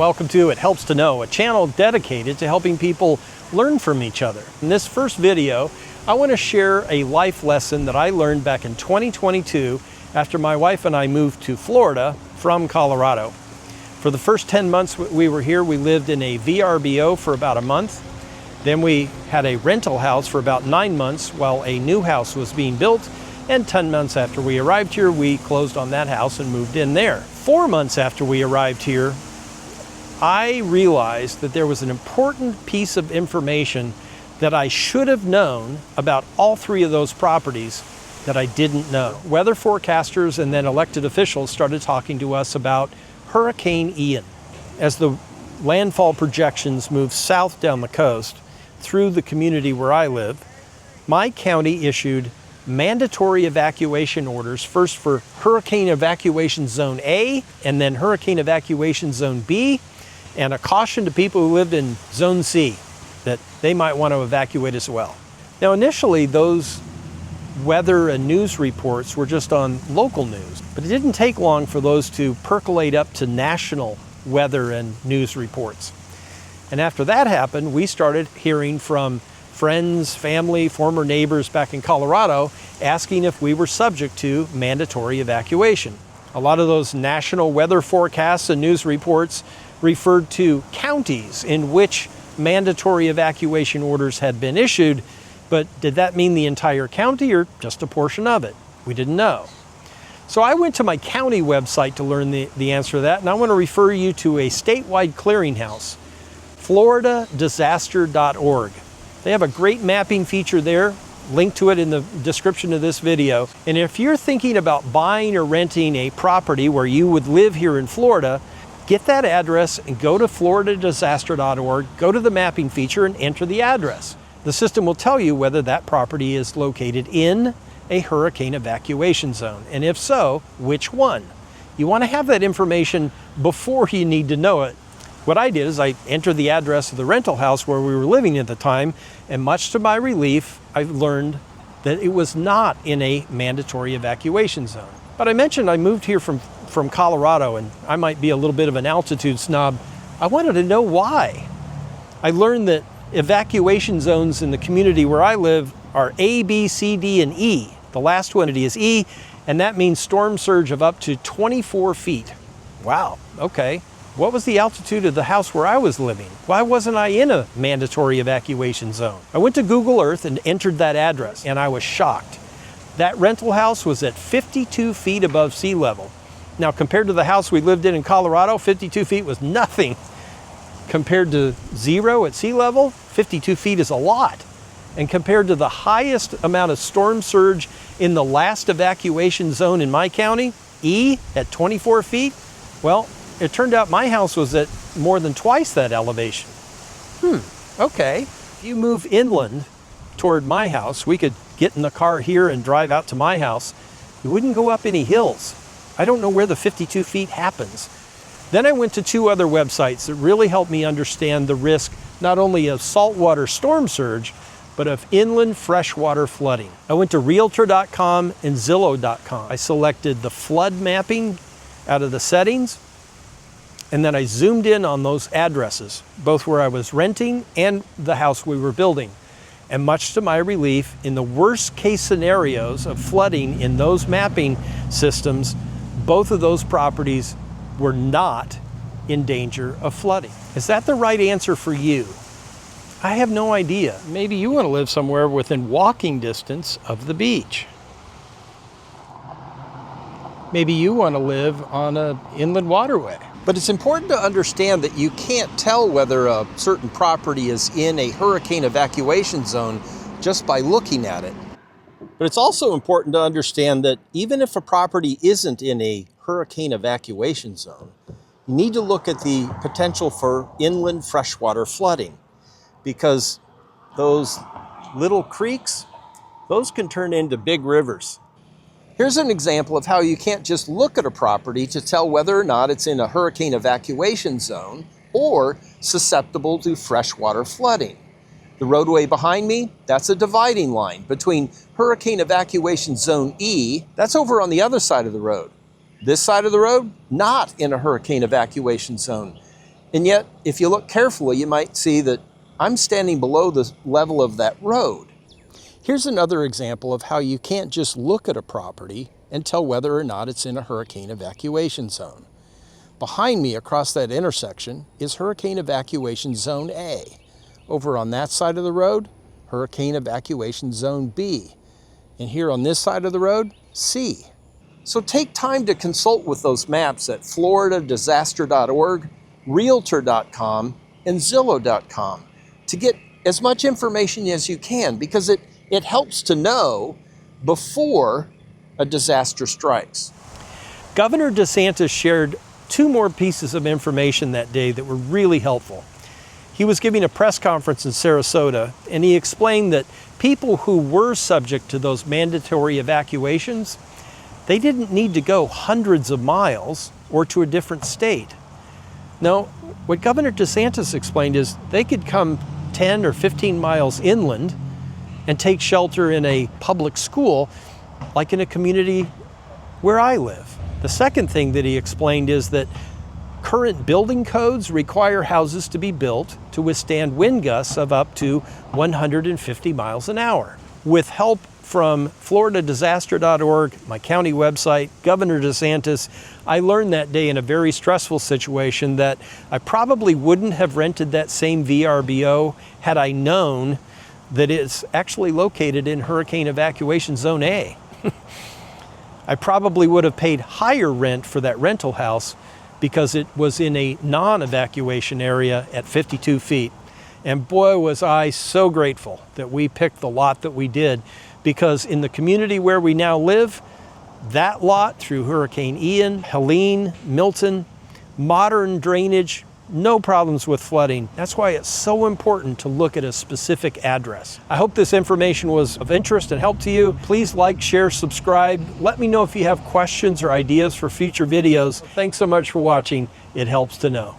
welcome to It Helps to Know, a channel dedicated to helping people learn from each other. In this first video, I want to share a life lesson that I learned back in 2022 after my wife and I moved to Florida from Colorado. For the first 10 months we were here, we lived in a VRBO for about a month. Then we had a rental house for about 9 months while a new house was being built. And 10 months after we arrived here, we closed on that house and moved in there. 4 months after we arrived here, I realized that there was an important piece of information that I should have known about all three of those properties that I didn't know. Weather forecasters and then elected officials started talking to us about Hurricane Ian. As the landfall projections moved south down the coast through the community where I live, my county issued mandatory evacuation orders, first for Hurricane Evacuation Zone A and then Hurricane Evacuation Zone B, and a caution to people who lived in Zone C that they might want to evacuate as well. Now initially those weather and news reports were just on local news, but it didn't take long for those to percolate up to national weather and news reports. And after that happened, we started hearing from friends, family, former neighbors back in Colorado asking if we were subject to mandatory evacuation. A lot of those national weather forecasts and news reports referred to counties in which mandatory evacuation orders had been issued, but did that mean the entire county or just a portion of it? We didn't know. So I went to my county website to learn the answer to that, and I want to refer you to a statewide clearinghouse, floridadisaster.org. They have a great mapping feature there, link to it in the description of this video. And if you're thinking about buying or renting a property where you would live here in Florida, get that address and go to floridadisaster.org, go to the mapping feature and enter the address. The system will tell you whether that property is located in a hurricane evacuation zone, and if so, which one. You want to have that information before you need to know it. What I did is I entered the address of the rental house where we were living at the time, and much to my relief, I learned that it was not in a mandatory evacuation zone. But I mentioned I moved here from Colorado, and I might be a little bit of an altitude snob. I wanted to know why. I learned that evacuation zones in the community where I live are A, B, C, D, and E. The last one is E, and that means storm surge of up to 24 feet. Wow, okay. What was the altitude of the house where I was living? Why wasn't I in a mandatory evacuation zone? I went to Google Earth and entered that address, and I was shocked. That rental house was at 52 feet above sea level. Now, compared to the house we lived in Colorado, 52 feet was nothing. Compared to 0 at sea level, 52 feet is a lot. And compared to the highest amount of storm surge in the last evacuation zone in my county, E, at 24 feet, well, it turned out my house was at more than twice that elevation. Okay. If you move inland toward my house, we could get in the car here and drive out to my house. We wouldn't go up any hills. I don't know where the 52 feet happens. Then I went to 2 other websites that really helped me understand the risk not only of saltwater storm surge, but of inland freshwater flooding. I went to Realtor.com and Zillow.com. I selected the flood mapping out of the settings, and then I zoomed in on those addresses, both where I was renting and the house we were building. And much to my relief, in the worst case scenarios of flooding in those mapping systems, both of those properties were not in danger of flooding. Is that the right answer for you? I have no idea. Maybe you want to live somewhere within walking distance of the beach. Maybe you want to live on an inland waterway. But it's important to understand that you can't tell whether a certain property is in a hurricane evacuation zone just by looking at it. But it's also important to understand that even if a property isn't in a hurricane evacuation zone, you need to look at the potential for inland freshwater flooding, because those little creeks, those can turn into big rivers. Here's an example of how you can't just look at a property to tell whether or not it's in a hurricane evacuation zone or susceptible to freshwater flooding. The roadway behind me, that's a dividing line between Hurricane Evacuation Zone E, that's over on the other side of the road. This side of the road, not in a hurricane evacuation zone. And yet, if you look carefully, you might see that I'm standing below the level of that road. Here's another example of how you can't just look at a property and tell whether or not it's in a hurricane evacuation zone. Behind me across that intersection is Hurricane Evacuation Zone A. Over on that side of the road, Hurricane Evacuation Zone B. And here on this side of the road, C. So take time to consult with those maps at floridadisaster.org, realtor.com, and zillow.com to get as much information as you can, because it helps to know before a disaster strikes. Governor DeSantis shared 2 more pieces of information that day that were really helpful. He was giving a press conference in Sarasota, and he explained that people who were subject to those mandatory evacuations, they didn't need to go hundreds of miles or to a different state. No, what Governor DeSantis explained is they could come 10 or 15 miles inland and take shelter in a public school, like in a community where I live. The second thing that he explained is that current building codes require houses to be built to withstand wind gusts of up to 150 miles an hour. With help from floridadisaster.org, my county website, Governor DeSantis, I learned that day in a very stressful situation that I probably wouldn't have rented that same VRBO had I known that it's actually located in Hurricane Evacuation Zone A. I probably would have paid higher rent for that rental house because it was in a non-evacuation area at 52 feet. And boy, was I so grateful that we picked the lot that we did, because in the community where we now live, that lot through Hurricane Ian, Helene, Milton, modern drainage, no problems with flooding. That's why it's so important to look at a specific address. I hope this information was of interest and help to you. Please like, share, subscribe. Let me know if you have questions or ideas for future videos. Thanks so much for watching. It helps to know.